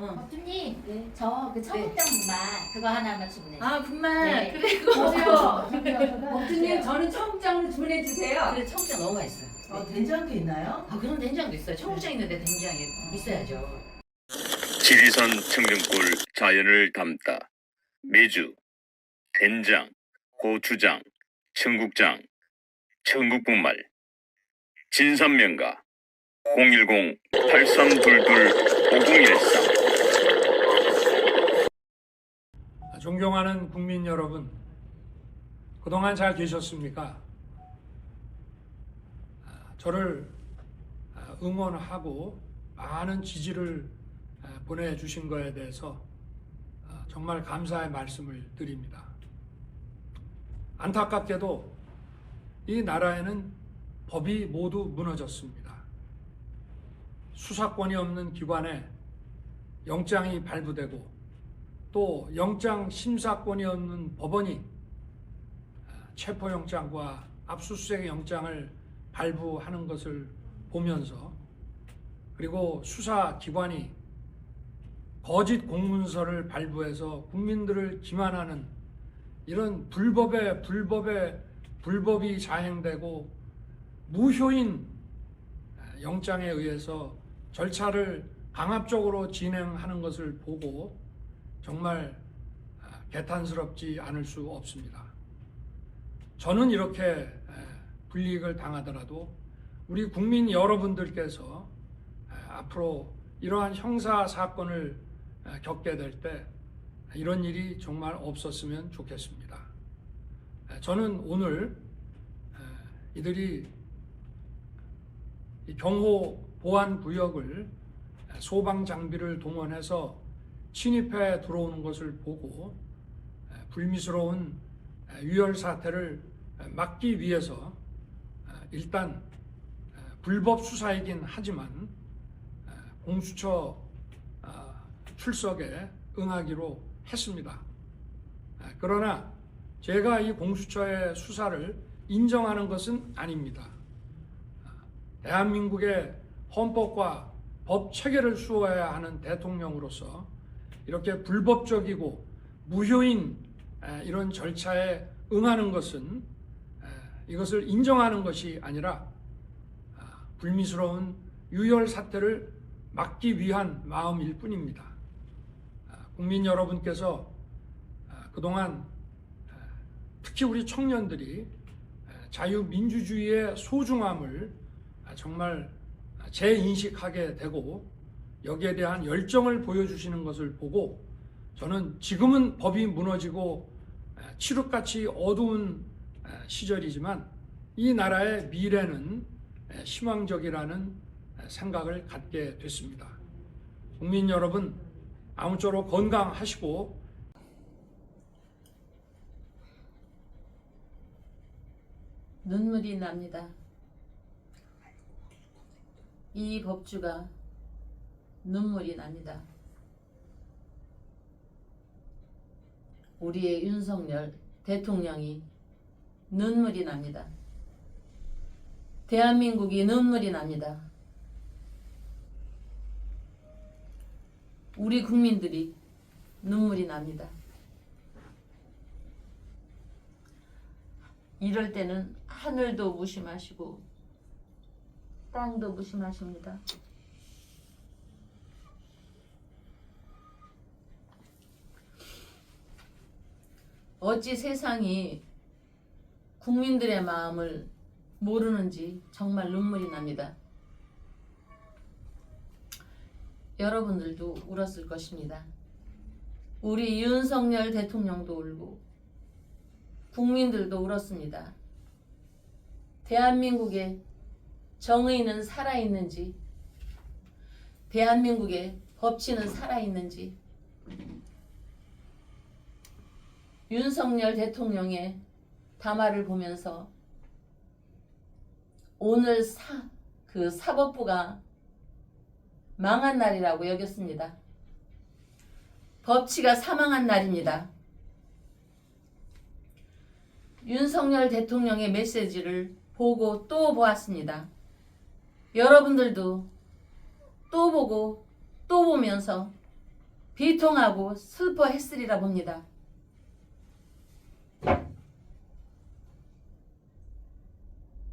법주님, 네. 저 그 청국장 분말 그거 하나만 주문해. 아 분말 네. 그래 그거 보세요. 법주님 저는 청국장으로 주문해 주세요. 그래 청국장 너무 맛있어. 된장도 있나요? 아 그럼 된장도 있어요. 청국장 있는데 된장이 있어야죠. 지리산 청정골 자연을 담다 매주 된장, 고추장, 청국장, 청국분말 진산면가 010-8322-5013 존경하는 국민 여러분, 그동안 잘 계셨습니까? 저를 응원하고 많은 지지를 보내주신 거에 대해서 정말 감사의 말씀을 드립니다. 안타깝게도 이 나라에는 법이 모두 무너졌습니다. 수사권이 없는 기관에 영장이 발부되고 또 영장 심사권이 없는 법원이 체포영장과 압수수색 영장을 발부하는 것을 보면서, 그리고 수사기관이 거짓 공문서를 발부해서 국민들을 기만하는 이런 불법이 자행되고 무효인 영장에 의해서 절차를 강압적으로 진행하는 것을 보고 정말 개탄스럽지 않을 수 없습니다. 저는 이렇게 불이익을 당하더라도 우리 국민 여러분들께서 앞으로 이러한 형사 사건을 겪게 될 때 이런 일이 정말 없었으면 좋겠습니다. 저는 오늘 이들이 경호 보안 구역을 소방 장비를 동원해서 침입해 들어오는 것을 보고 불미스러운 유혈 사태를 막기 위해서 일단 불법 수사이긴 하지만 공수처 출석에 응하기로 했습니다. 그러나 제가 이 공수처의 수사를 인정하는 것은 아닙니다. 대한민국의 헌법과 법 체계를 수호해야 하는 대통령으로서 이렇게 불법적이고 무효인 이런 절차에 응하는 것은 이것을 인정하는 것이 아니라 불미스러운 유혈 사태를 막기 위한 마음일 뿐입니다. 국민 여러분께서 그동안 특히 우리 청년들이 자유민주주의의 소중함을 정말 재인식하게 되고 여기에 대한 열정을 보여주시는 것을 보고 저는 지금은 법이 무너지고 칠흑같이 어두운 시절이지만 이 나라의 미래는 희망적이라는 생각을 갖게 됐습니다. 국민 여러분, 아무쪼록 건강하시고 눈물이 납니다. 이 법주가 눈물이 납니다. 우리의 윤석열 대통령이 눈물이 납니다. 대한민국이 눈물이 납니다. 우리 국민들이 눈물이 납니다. 이럴 때는 하늘도 무심하시고 땅도 무심하십니다. 어찌 세상이 국민들의 마음을 모르는지 정말 눈물이 납니다. 여러분들도 울었을 것입니다. 우리 윤석열 대통령도 울고 국민들도 울었습니다. 대한민국의 정의는 살아있는지, 대한민국의 법치는 살아있는지, 윤석열 대통령의 담화를 보면서 오늘 사법부가 망한 날이라고 여겼습니다. 법치가 사망한 날입니다. 윤석열 대통령의 메시지를 보고 또 보았습니다. 여러분들도 또 보고 또 보면서 비통하고 슬퍼했으리라 봅니다.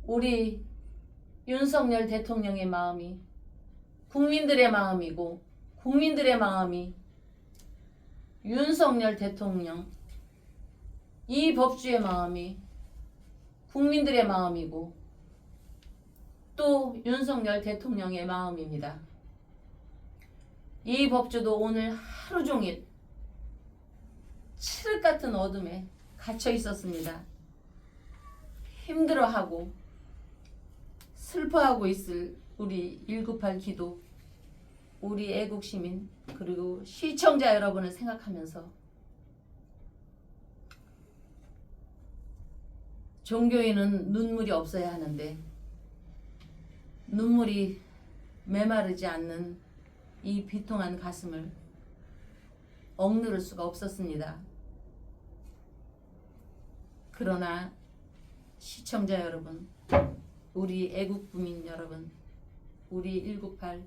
우리 윤석열 대통령의 마음이 국민들의 마음이고 국민들의 마음이 윤석열 대통령, 이 법주의 마음이 국민들의 마음이고 또 윤석열 대통령의 마음입니다. 이 법주도 오늘 하루 종일 칠흑 같은 어둠에 갇혀 있었습니다. 힘들어하고 슬퍼하고 있을 우리 198 기도, 우리 애국 시민 그리고 시청자 여러분을 생각하면서 종교인은 눈물이 없어야 하는데 눈물이 메마르지 않는 이 비통한 가슴을 억누를 수가 없었습니다. 그러나 시청자 여러분, 우리 애국부민 여러분, 우리 198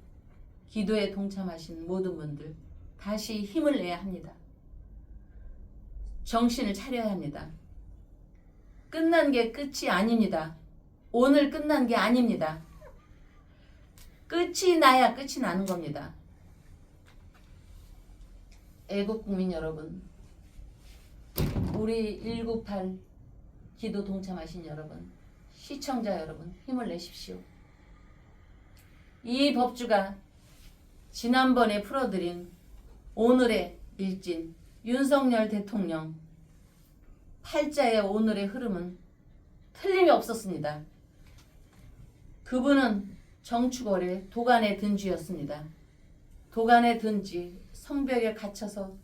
기도에 동참하신 모든 분들 다시 힘을 내야 합니다. 정신을 차려야 합니다. 끝난 게 끝이 아닙니다. 오늘 끝난 게 아닙니다. 끝이 나야 끝이 나는 겁니다. 애국국민 여러분, 우리 198 기도 동참하신 여러분, 시청자 여러분 힘을 내십시오. 이 법주가 지난번에 풀어드린 오늘의 일진 윤석열 대통령 팔자의 오늘의 흐름은 틀림이 없었습니다. 그분은 정축월의 도간의 든지였습니다. 도간의 든지, 성벽에 갇혀서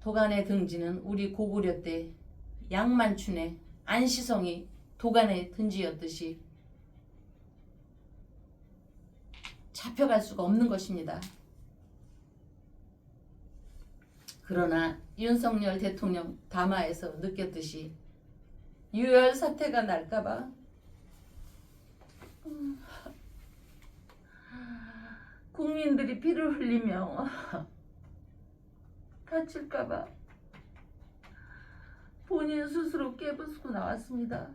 도간의 든지는 우리 고구려 때 양만춘의 안시성이 도간의 든지였듯이 잡혀갈 수가 없는 것입니다. 그러나 윤석열 대통령 담화에서 느꼈듯이 유혈 사태가 날까봐 국민들이 피를 흘리며 다칠까봐 본인 스스로 깨부수고 나왔습니다.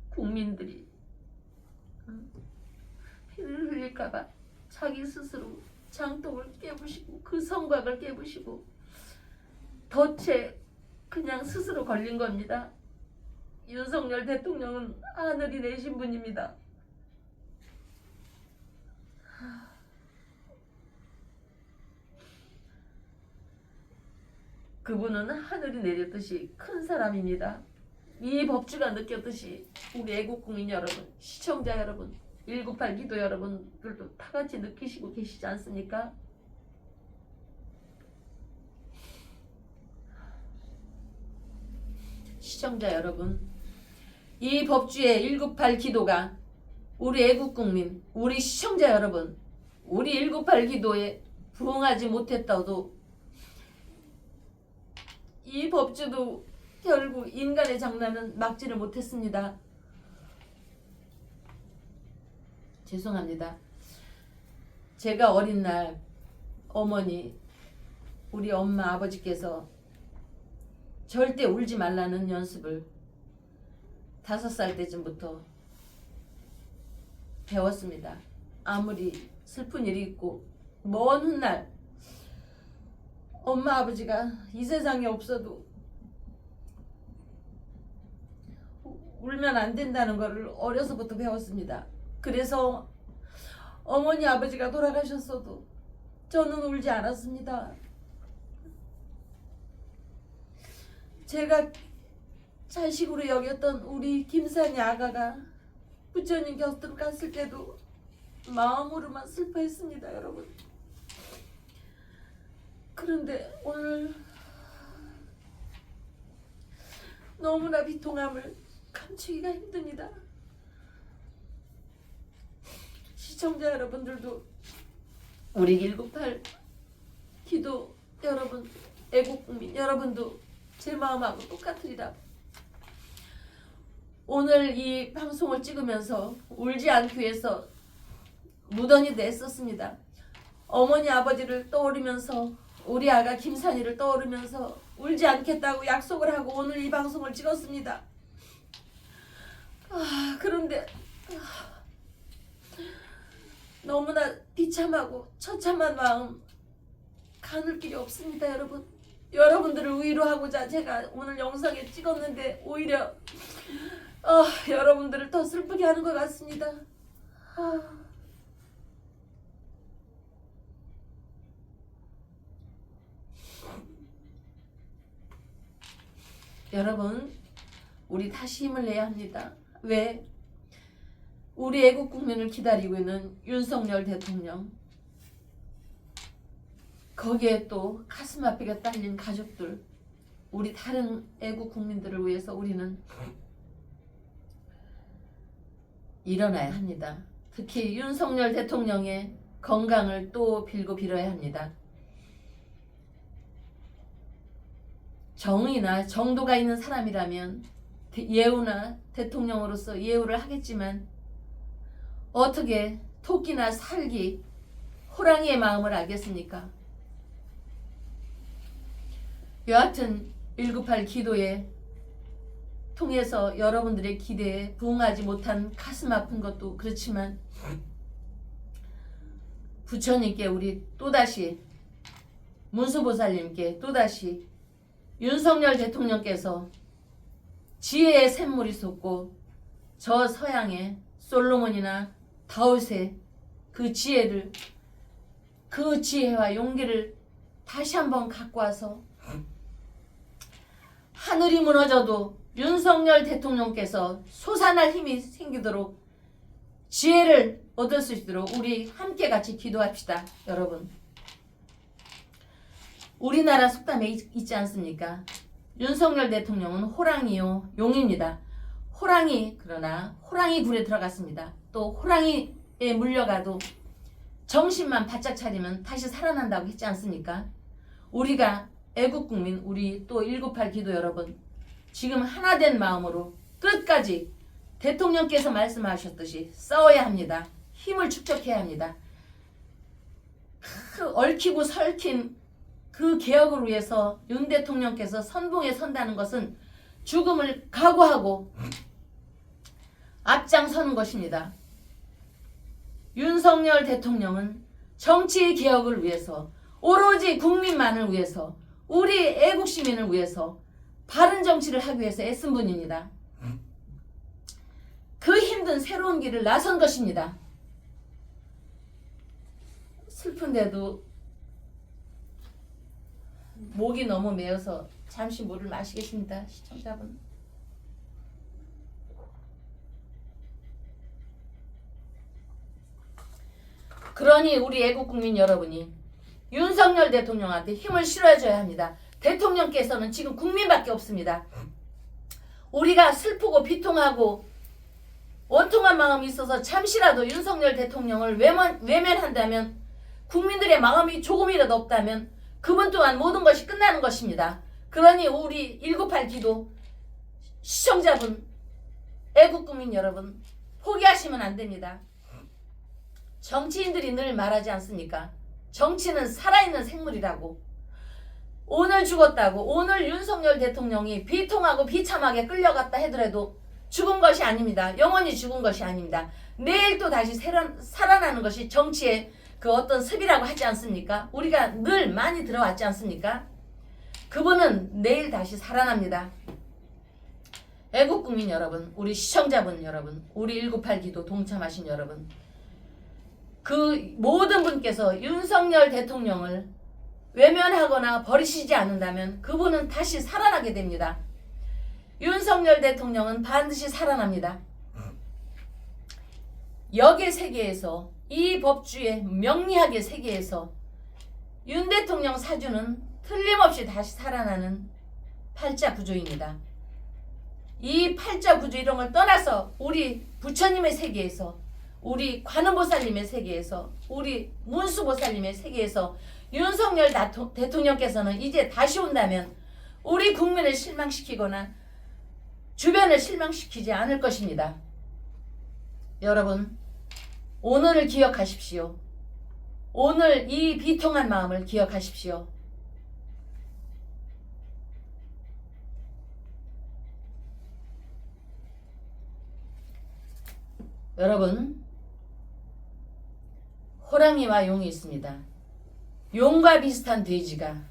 국민들이 피를 흘릴까봐 자기 스스로 장독을 깨부시고 그 성곽을 깨부시고 덫에 그냥 스스로 걸린 겁니다. 윤석열 대통령은 하늘이 내신 분입니다. 그분은 하늘이 내렸듯이 큰 사람입니다. 이 법주가 느꼈듯이 우리 애국국민 여러분, 시청자 여러분, 198 기도 여러분들도 다 같이 느끼시고 계시지 않습니까? 시청자 여러분, 이 법주의 198 기도가 우리 애국국민, 우리 시청자 여러분, 우리 198 기도에 부응하지 못했다도 이 법주도 결국 인간의 장난은 막지를 못했습니다. 죄송합니다. 제가 어린 날 어머니, 우리 엄마 아버지께서 절대 울지 말라는 연습을 5살 때쯤부터 배웠습니다. 아무리 슬픈 일이 있고 먼 훗날 엄마 아버지가 이 세상에 없어도 울면 안 된다는 것을 어려서부터 배웠습니다. 그래서 어머니 아버지가 돌아가셨어도 저는 울지 않았습니다. 제가 자식으로 여겼던 우리 김산이 아가가 부처님 곁으로 갔을 때도 마음으로만 슬퍼했습니다, 여러분. 그런데 오늘 너무나 비통함을 감추기가 힘듭니다. 시청자 여러분들도 우리 198 기도 여러분, 애국국민 여러분도 제 마음하고 똑같으리라. 오늘 이 방송을 찍으면서 울지 않기 위해서 무던히도 애썼습니다. 어머니 아버지를 떠올리면서 우리 아가 김산이를 떠오르면서 울지 않겠다고 약속을 하고 오늘 이 방송을 찍었습니다. 그런데 너무나 비참하고 처참한 마음 가눌 길이 없습니다. 여러분, 여러분들을 위로하고자 제가 오늘 영상에 찍었는데 오히려 여러분들을 더 슬프게 하는 것 같습니다. 여러분, 우리 다시 힘을 내야 합니다. 왜? 우리 애국 국민을 기다리고 있는 윤석열 대통령, 거기에 또 가슴 아프게 딸린 가족들, 우리 다른 애국 국민들을 위해서 우리는 일어나야 합니다. 특히 윤석열 대통령의 건강을 또 빌어야 합니다. 정의나 정도가 있는 사람이라면 예우나 대통령으로서 예우를 하겠지만 어떻게 토끼나 살기, 호랑이의 마음을 알겠습니까? 여하튼 198 기도에 통해서 여러분들의 기대에 부응하지 못한 가슴 아픈 것도 그렇지만 부처님께 우리 또다시 문수보살님께 또다시 윤석열 대통령께서 지혜의 샘물이 솟고 저 서양의 솔로몬이나 다윗의 그 지혜를, 그 지혜와 용기를 다시 한번 갖고 와서 하늘이 무너져도 윤석열 대통령께서 솟아날 힘이 생기도록 지혜를 얻을 수 있도록 우리 함께 같이 기도합시다. 여러분, 우리나라 속담에 있지 않습니까? 윤석열 대통령은 호랑이요 용입니다. 호랑이, 그러나 호랑이 굴에 들어갔습니다. 또 호랑이에 물려가도 정신만 바짝 차리면 다시 살아난다고 했지 않습니까? 우리가 애국국민, 우리 또 198 기도 여러분, 지금 하나된 마음으로 끝까지 대통령께서 말씀하셨듯이 싸워야 합니다. 힘을 축적해야 합니다. 얽히고 설킨 그 개혁을 위해서 윤 대통령께서 선봉에 선다는 것은 죽음을 각오하고 앞장서는 것입니다. 윤석열 대통령은 정치 개혁을 위해서, 오로지 국민만을 위해서, 우리 애국 시민을 위해서 바른 정치를 하기 위해서 애쓴 분입니다. 그 힘든 새로운 길을 나선 것입니다. 슬픈데도 목이 너무 메어서 잠시 물을 마시겠습니다. 시청자분. 그러니 우리 애국국민 여러분이 윤석열 대통령한테 힘을 실어줘야 합니다. 대통령께서는 지금 국민밖에 없습니다. 우리가 슬프고 비통하고 원통한 마음이 있어서 잠시라도 윤석열 대통령을 외면한다면, 국민들의 마음이 조금이라도 없다면 그분 또한 모든 것이 끝나는 것입니다. 그러니 우리 198 기도 시청자분, 애국국민 여러분, 포기하시면 안 됩니다. 정치인들이 늘 말하지 않습니까? 정치는 살아있는 생물이라고. 오늘 죽었다고, 오늘 윤석열 대통령이 비통하고 비참하게 끌려갔다 하더라도 죽은 것이 아닙니다. 영원히 죽은 것이 아닙니다. 내일 또 다시 살아나는 것이 정치의 그 어떤 습이라고 하지 않습니까? 우리가 늘 많이 들어왔지 않습니까? 그분은 내일 다시 살아납니다. 애국국민 여러분, 우리 시청자분 여러분, 우리 198 기도 동참하신 여러분, 그 모든 분께서 윤석열 대통령을 외면하거나 버리시지 않는다면 그분은 다시 살아나게 됩니다. 윤석열 대통령은 반드시 살아납니다. 역의 세계에서, 이 법주의 명리학의 세계에서 윤 대통령 사주는 틀림없이 다시 살아나는 팔자 구조입니다. 이 팔자 구조 이런 걸 떠나서 우리 부처님의 세계에서, 우리 관음보살님의 세계에서, 우리 문수보살님의 세계에서 윤석열 대통령께서는 이제 다시 온다면 우리 국민을 실망시키거나 주변을 실망시키지 않을 것입니다. 여러분, 오늘을 기억하십시오. 오늘 이 비통한 마음을 기억하십시오. 여러분, 호랑이와 용이 있습니다. 용과 비슷한 돼지가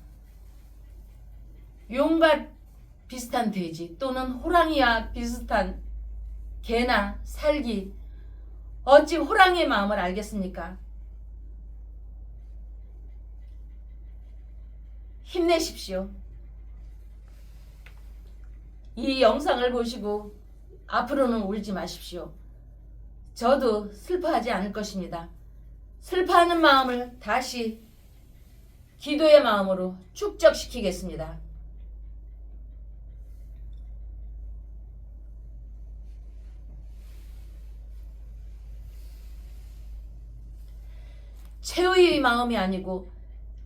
용과 비슷한 돼지 또는 호랑이와 비슷한 개나 살기, 어찌 호랑이의 마음을 알겠습니까? 힘내십시오. 이 영상을 보시고 앞으로는 울지 마십시오. 저도 슬퍼하지 않을 것입니다. 슬퍼하는 마음을 다시 기도의 마음으로 축적시키겠습니다. 최후의 마음이 아니고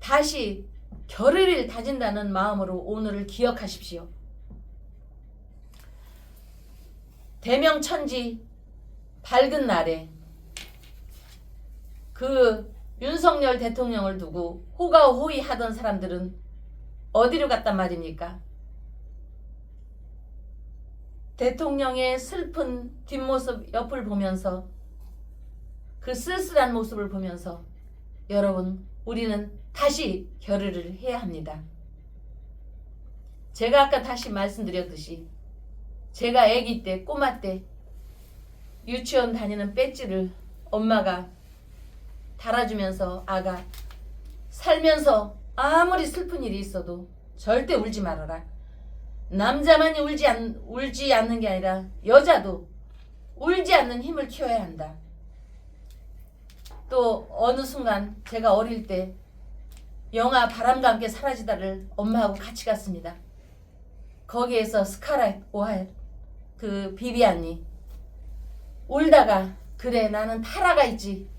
다시 결의를 다진다는 마음으로 오늘을 기억하십시오. 대명천지 밝은 날에 그 윤석열 대통령을 두고 호가호위 하던 사람들은 어디로 갔단 말입니까? 대통령의 슬픈 뒷모습 옆을 보면서, 그 쓸쓸한 모습을 보면서 여러분, 우리는 다시 결의를 해야 합니다. 제가 아까 다시 말씀드렸듯이 제가 아기 때, 꼬마 때 유치원 다니는 배지를 엄마가 달아주면서, 아가 살면서 아무리 슬픈 일이 있어도 절대 울지 말아라. 남자만이 울지 않는 게 아니라 여자도 울지 않는 힘을 키워야 한다. 또 어느 순간 제가 어릴 때 영화 바람과 함께 사라지다를 엄마하고 같이 갔습니다. 거기에서 스카렛 오하일, 그 비비안이 울다가 그래 나는 타라가 있지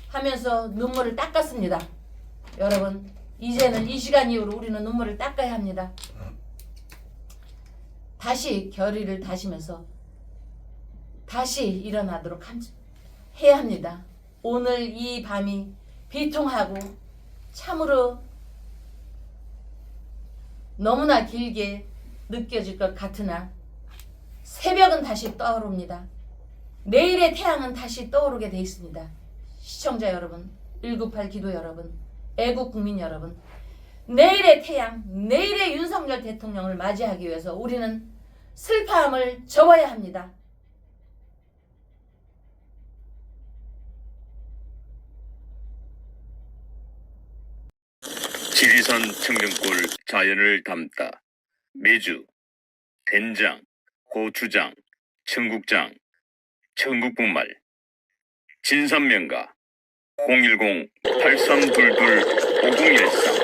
하면서 눈물을 닦았습니다. 여러분, 이제는 이 시간 이후로 우리는 눈물을 닦아야 합니다. 다시 결의를 다시면서 다시 일어나도록 해야 합니다. 오늘 이 밤이 비통하고 참으로 너무나 길게 느껴질 것 같으나 새벽은 다시 떠오릅니다. 내일의 태양은 다시 떠오르게 돼 있습니다. 시청자 여러분, 198 기도 여러분, 애국 국민 여러분, 내일의 태양, 내일의 윤석열 대통령을 맞이하기 위해서 우리는 슬퍼함을 접어야 합니다. 지리산 청정골 자연을 담다. 매주 된장, 고추장, 청국장, 청국분말, 진산명가 010-8322-5013